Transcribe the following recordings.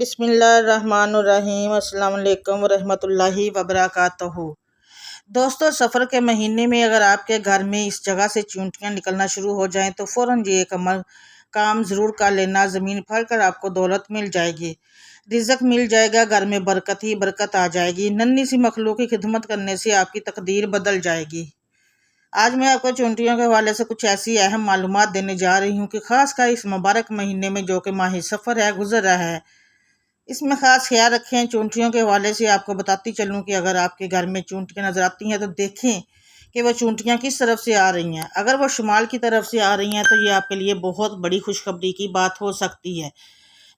بسم اللہ الرحمن الرحیم۔ السلام علیکم ورحمۃ اللہ وبرکاتہ۔ دوستو، سفر کے مہینے میں اگر آپ کے گھر میں اس جگہ سے چونٹیاں نکلنا شروع ہو جائیں تو فوراً یہ کام ضرور کر لینا۔ زمین پھڑ کر آپ کو دولت مل جائے گی، رزق مل جائے گا، گھر میں برکت ہی برکت آ جائے گی۔ ننھی سی مخلوق کی خدمت کرنے سے آپ کی تقدیر بدل جائے گی۔ آج میں آپ کو چونٹیوں کے حوالے سے کچھ ایسی اہم معلومات دینے جا رہی ہوں کہ خاص کر اس مبارک مہینے میں جو کہ ماہ سفر ہے گزر رہا ہے، اس میں خاص خیال رکھیں۔ چونٹیوں کے حوالے سے آپ کو بتاتی چلوں کہ اگر آپ کے گھر میں چونٹیاں نظر آتی ہیں تو دیکھیں کہ وہ چونٹیاں کس طرف سے آ رہی ہیں۔ اگر وہ شمال کی طرف سے آ رہی ہیں تو یہ آپ کے لیے بہت بڑی خوشخبری کی بات ہو سکتی ہے۔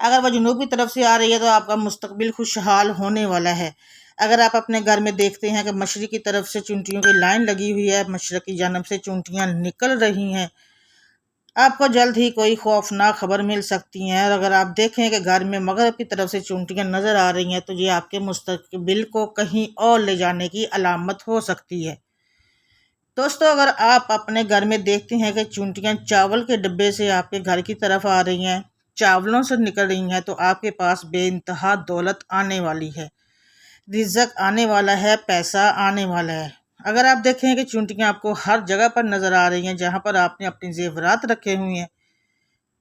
اگر وہ جنوب کی طرف سے آ رہی ہے تو آپ کا مستقبل خوشحال ہونے والا ہے۔ اگر آپ اپنے گھر میں دیکھتے ہیں کہ مشرق کی طرف سے چونٹیوں کی لائن لگی ہوئی ہے، مشرق کی جانب سے چونٹیاں نکل رہی ہیں، آپ کو جلد ہی کوئی خوفناک خبر مل سکتی ہے۔ اور اگر آپ دیکھیں کہ گھر میں مغرب کی طرف سے چونٹیاں نظر آ رہی ہیں تو یہ آپ کے مستقبل کو کہیں اور لے جانے کی علامت ہو سکتی ہے۔ دوستو، اگر آپ اپنے گھر میں دیکھتے ہیں کہ چونٹیاں چاول کے ڈبے سے آپ کے گھر کی طرف آ رہی ہیں، چاولوں سے نکل رہی ہیں، تو آپ کے پاس بے انتہا دولت آنے والی ہے، رزق آنے والا ہے، پیسہ آنے والا ہے۔ اگر آپ دیکھیں کہ چونٹیاں آپ کو ہر جگہ پر نظر آ رہی ہیں جہاں پر آپ نے اپنی زیورات رکھے ہوئے ہیں،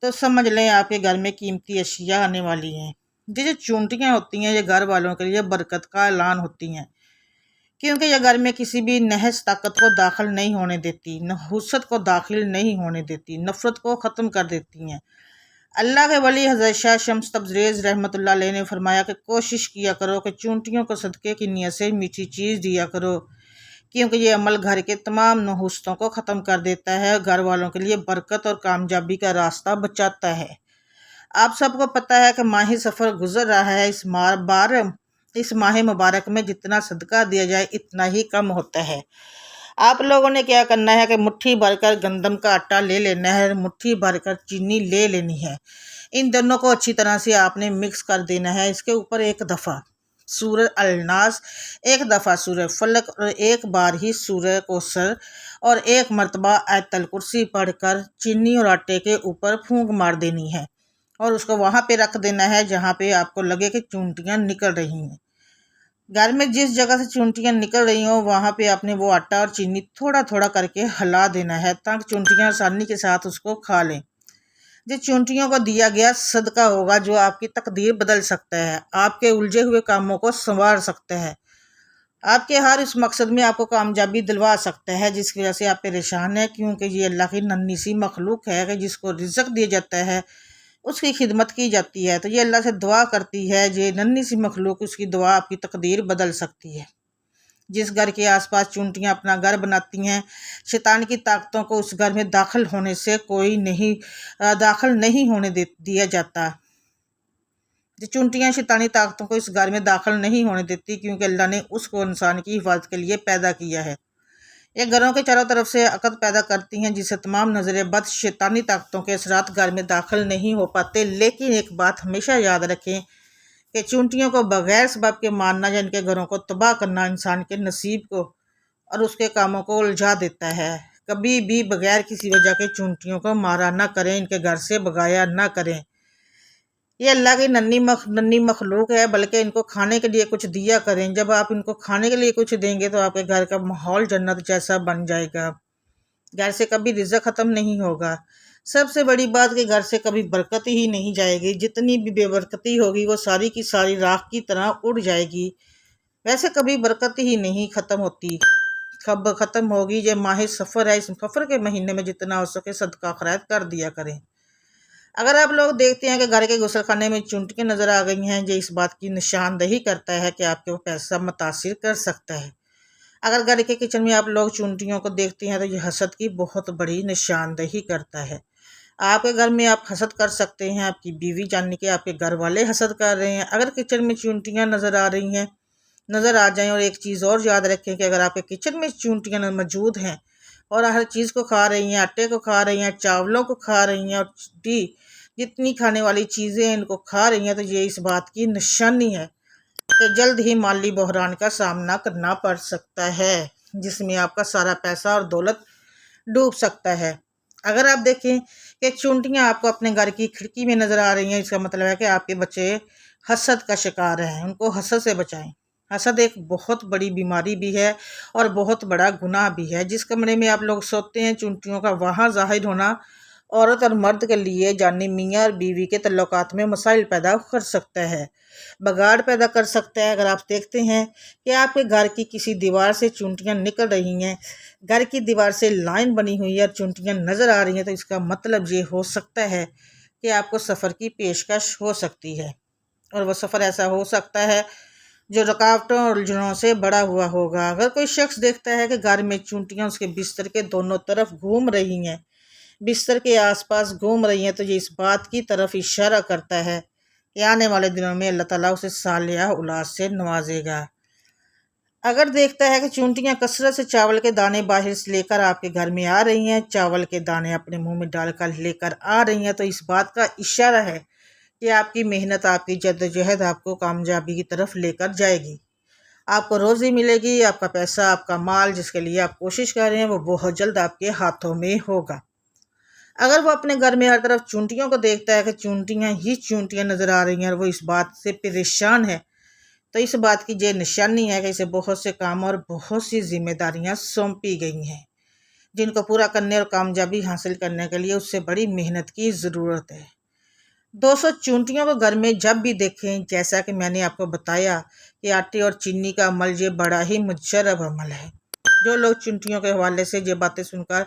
تو سمجھ لیں آپ کے گھر میں قیمتی اشیاء آنے والی ہیں۔ جو چونٹیاں ہوتی ہیں یہ گھر والوں کے لیے برکت کا اعلان ہوتی ہیں، کیونکہ یہ گھر میں کسی بھی نحس طاقت کو داخل نہیں ہونے دیتی، نحوست کو داخل نہیں ہونے دیتی، نفرت کو ختم کر دیتی ہیں۔ اللہ کے ولی حضرت شاہ شمس تبریز رحمۃ اللہ علیہ نے فرمایا کہ کوشش کیا کرو کہ چونٹیوں کو صدقے کی نیت سے میٹھی چیز دیا کرو، کیونکہ یہ عمل گھر کے تمام نحوستوں کو ختم کر دیتا ہے اور گھر والوں کے لیے برکت اور کامیابی کا راستہ بچاتا ہے۔ آپ سب کو پتہ ہے کہ ماہ سفر گزر رہا ہے۔ اس ماہ مبارک میں جتنا صدقہ دیا جائے اتنا ہی کم ہوتا ہے۔ آپ لوگوں نے کیا کرنا ہے کہ مٹھی بھر کر گندم کا آٹا لے لینا ہے، مٹھی بھر کر چینی لے لینی ہے۔ ان دونوں کو اچھی طرح سے آپ نے مکس کر دینا ہے۔ اس کے اوپر ایک دفعہ سورہ الناس، ایک دفعہ سورہ فلق اور ایک بار ہی سورہ کوثر اور ایک مرتبہ آیت الکرسی پڑھ کر چینی اور آٹے کے اوپر پھونک مار دینی ہے اور اس کو وہاں پہ رکھ دینا ہے جہاں پہ آپ کو لگے کہ چونٹیاں نکل رہی ہیں۔ گھر میں جس جگہ سے چونٹیاں نکل رہی ہوں وہاں پہ آپ نے وہ آٹا اور چینی تھوڑا تھوڑا کر کے ہلا دینا ہے تاکہ چونٹیاں آسانی کے ساتھ اس کو کھا لیں۔ جس چونٹیوں کو دیا گیا صدقہ ہوگا جو آپ کی تقدیر بدل سکتا ہے، آپ کے الجھے ہوئے کاموں کو سنوار سکتا ہے، آپ کے ہر اس مقصد میں آپ کو کامیابی دلوا سکتا ہے جس کی وجہ سے آپ پریشان ہیں، کیونکہ یہ اللہ کی ننھی سی مخلوق ہے کہ جس کو رزق دیا جاتا ہے اس کی خدمت کی جاتی ہے، تو یہ اللہ سے دعا کرتی ہے، یہ ننھی سی مخلوق اس کی دعا آپ کی تقدیر بدل سکتی ہے۔ جس گھر کے آس پاس چونٹیاں اپنا گھر بناتی ہیں، شیطان کی طاقتوں کو اس گھر میں داخل نہیں ہونے دیا جاتا۔ چونٹیاں شیطانی طاقتوں کو اس گھر میں داخل نہیں ہونے دیتی، کیونکہ اللہ نے اس کو انسان کی حفاظت کے لیے پیدا کیا ہے۔ یہ گھروں کے چاروں طرف سے عقد پیدا کرتی ہیں جس سے تمام نظر بد شیطانی طاقتوں کے اثرات گھر میں داخل نہیں ہو پاتے۔ لیکن ایک بات ہمیشہ یاد رکھیں کہ چونٹیوں کو بغیر سبب کے مارنا یا ان کے گھروں کو تباہ کرنا انسان کے نصیب کو اور اس کے کاموں کو الجھا دیتا ہے۔ کبھی بھی بغیر کسی وجہ کے چونٹیوں کو مارا نہ کریں، ان کے گھر سے بھگایا نہ کریں۔ یہ اللہ کی ننھی مخلوق ہے، بلکہ ان کو کھانے کے لیے کچھ دیا کریں۔ جب آپ ان کو کھانے کے لیے کچھ دیں گے تو آپ کے گھر کا ماحول جنت جیسا بن جائے گا، گھر سے کبھی رزق ختم نہیں ہوگا۔ سب سے بڑی بات کہ گھر سے کبھی برکت ہی نہیں جائے گی، جتنی بھی بے برکتی ہوگی وہ ساری کی ساری راکھ کی طرح اڑ جائے گی۔ ویسے کبھی برکت ہی نہیں ختم ہوتی، کب ختم ہوگی؟ یہ ماہ سفر ہے، اس سفر کے مہینے میں جتنا ہو سکے صدقہ خیرات کر دیا کریں۔ اگر آپ لوگ دیکھتے ہیں کہ گھر کے غسل خانے میں چونٹیاں نظر آ گئی ہیں، یہ اس بات کی نشاندہی کرتا ہے کہ آپ کے وہ پیسہ متاثر کر سکتا ہے۔ اگر گھر کے کچن میں آپ لوگ چونٹیوں کو دیکھتے ہیں تو یہ حسد کی بہت بڑی نشاندہی کرتا ہے۔ آپ کے گھر میں آپ حسد کر سکتے ہیں، آپ کی بیوی جاننے کے آپ کے گھر والے حسد کر رہے ہیں۔ اگر کچن میں چونٹیاں نظر آ جائیں، اور ایک چیز اور یاد رکھیں کہ اگر آپ کے کچن میں چونٹیاں موجود ہیں اور ہر چیز کو کھا رہی ہیں، آٹے کو کھا رہی ہیں، چاولوں کو کھا رہی ہیں اور جتنی کھانے والی چیزیں ان کو کھا رہی ہیں، تو یہ اس بات کی نشانی ہے کہ جلد ہی مالی بحران کا سامنا کرنا پڑ سکتا ہے، جس میں آپ کا سارا پیسہ اور دولت ڈوب سکتا ہے۔ اگر آپ دیکھیں کہ چونٹیاں آپ کو اپنے گھر کی کھڑکی میں نظر آ رہی ہیں، اس کا مطلب ہے کہ آپ کے بچے حسد کا شکار ہیں، ان کو حسد سے بچائیں۔ حسد ایک بہت بڑی بیماری بھی ہے اور بہت بڑا گناہ بھی ہے۔ جس کمرے میں آپ لوگ سوتے ہیں چونٹیوں کا، وہاں ظاہر ہونا عورت اور مرد کے لیے یعنی میاں اور بیوی کے تعلقات میں مسائل پیدا کر سکتا ہے، بگاڑ پیدا کر سکتا ہے۔ اگر آپ دیکھتے ہیں کہ آپ کے گھر کی کسی دیوار سے چونٹیاں نکل رہی ہیں، گھر کی دیوار سے لائن بنی ہوئی ہے اور چونٹیاں نظر آ رہی ہیں، تو اس کا مطلب یہ ہو سکتا ہے کہ آپ کو سفر کی پیشکش ہو سکتی ہے، اور وہ سفر ایسا ہو سکتا ہے جو رکاوٹوں اور الجھنوں سے بڑا ہوا ہوگا۔ اگر کوئی شخص دیکھتا ہے کہ گھر میں چونٹیاں اس کے بستر کے دونوں طرف گھوم رہی ہیں، بستر کے آس پاس گھوم رہی ہیں، تو یہ اس بات کی طرف اشارہ کرتا ہے کہ آنے والے دنوں میں اللہ تعالیٰ اسے صالحہ اولاد سے نوازے گا۔ اگر دیکھتا ہے کہ چونٹیاں کثرت سے چاول کے دانے باہر سے لے کر آپ کے گھر میں آ رہی ہیں، چاول کے دانے اپنے منہ میں ڈال کر لے کر آ رہی ہیں، تو اس بات کا اشارہ ہے کہ آپ کی محنت، آپ کی جدوجہد آپ کو کامیابی کی طرف لے کر جائے گی۔ آپ کو روزی ملے گی، آپ کا پیسہ، آپ کا مال جس کے لیے آپ کوشش کر رہے ہیں وہ بہت جلد آپ کے ہاتھوں میں ہوگا۔ اگر وہ اپنے گھر میں ہر طرف چونٹیوں کو دیکھتا ہے کہ چونٹیاں ہی چونٹیاں نظر آ رہی ہیں اور وہ اس بات سے پریشان ہے، تو اس بات کی یہ نشانی ہے کہ اسے بہت سے کام اور بہت سی ذمہ داریاں سونپی گئی ہیں، جن کو پورا کرنے اور کامیابی حاصل کرنے کے لیے اس سے بڑی محنت کی ضرورت ہے۔ دوستو، چونٹیوں کو گھر میں جب بھی دیکھیں، جیسا کہ میں نے آپ کو بتایا کہ آٹے اور چینی کا عمل یہ بڑا ہی مجرب عمل ہے۔ جو لوگ چونٹیوں کے حوالے سے یہ باتیں سن کر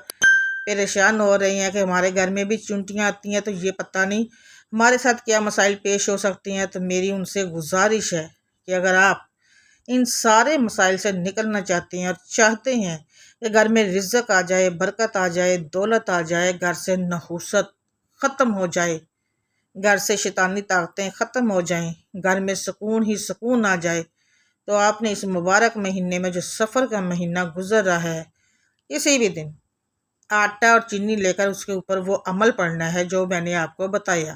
پریشان ہو رہے ہیں کہ ہمارے گھر میں بھی چونٹیاں آتی ہیں تو یہ پتہ نہیں ہمارے ساتھ کیا مسائل پیش ہو سکتے ہیں، تو میری ان سے گزارش ہے کہ اگر آپ ان سارے مسائل سے نکلنا چاہتے ہیں اور چاہتے ہیں کہ گھر میں رزق آ جائے، برکت آ جائے، دولت آ جائے، گھر سے نحوست ختم ہو جائے، گھر سے شیطانی طاقتیں ختم ہو جائیں، گھر میں سکون ہی سکون آ جائے، تو آپ نے اس مبارک مہینے میں جو سفر کا مہینہ گزر رہا ہے، کسی بھی دن آٹا اور چینی لے کر اس کے اوپر وہ عمل پڑھنا ہے جو میں نے آپ کو بتایا۔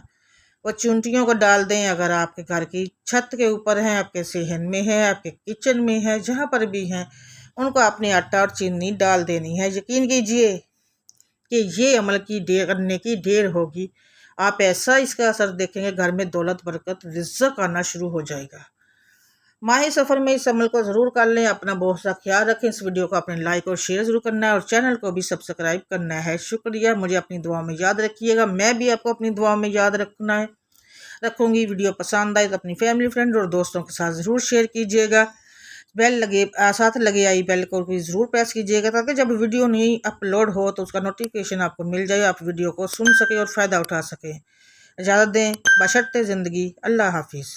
وہ چونٹیوں کو ڈال دیں، اگر آپ کے گھر کی چھت کے اوپر ہیں، آپ کے صحن میں ہے، آپ کے کچن میں ہے، جہاں پر بھی ہیں، ان کو آپ نے آٹا اور چینی ڈال دینی ہے۔ یقین کیجئے کہ یہ عمل کرنے کی دیر ہوگی، آپ ایسا اس کا اثر دیکھیں گے، گھر میں دولت، برکت، رزق آنا شروع ہو جائے گا۔ ماہ سفر میں اس عمل کو ضرور کر لیں۔ اپنا بہت سا خیال رکھیں۔ اس ویڈیو کو اپنے لائک اور شیئر ضرور کرنا ہے اور چینل کو بھی سبسکرائب کرنا ہے۔ شکریہ، مجھے اپنی دعا میں یاد رکھیے گا، میں بھی آپ کو اپنی دعا میں یاد رکھوں گی۔ ویڈیو پسند آئے تو اپنی فیملی، فرینڈ اور دوستوں کے ساتھ ضرور شیئر کیجیے گا۔ ساتھ لگے آئی بیل کو بھی ضرور پریس کیجیے گا تاکہ جب ویڈیو نہیں اپلوڈ ہو تو اس کا نوٹیفیکیشن آپ کو مل جائے، آپ ویڈیو کو سن سکیں اور فائدہ اٹھا سکیں۔ اجازت دیں، بشرطِ زندگی، اللہ حافظ۔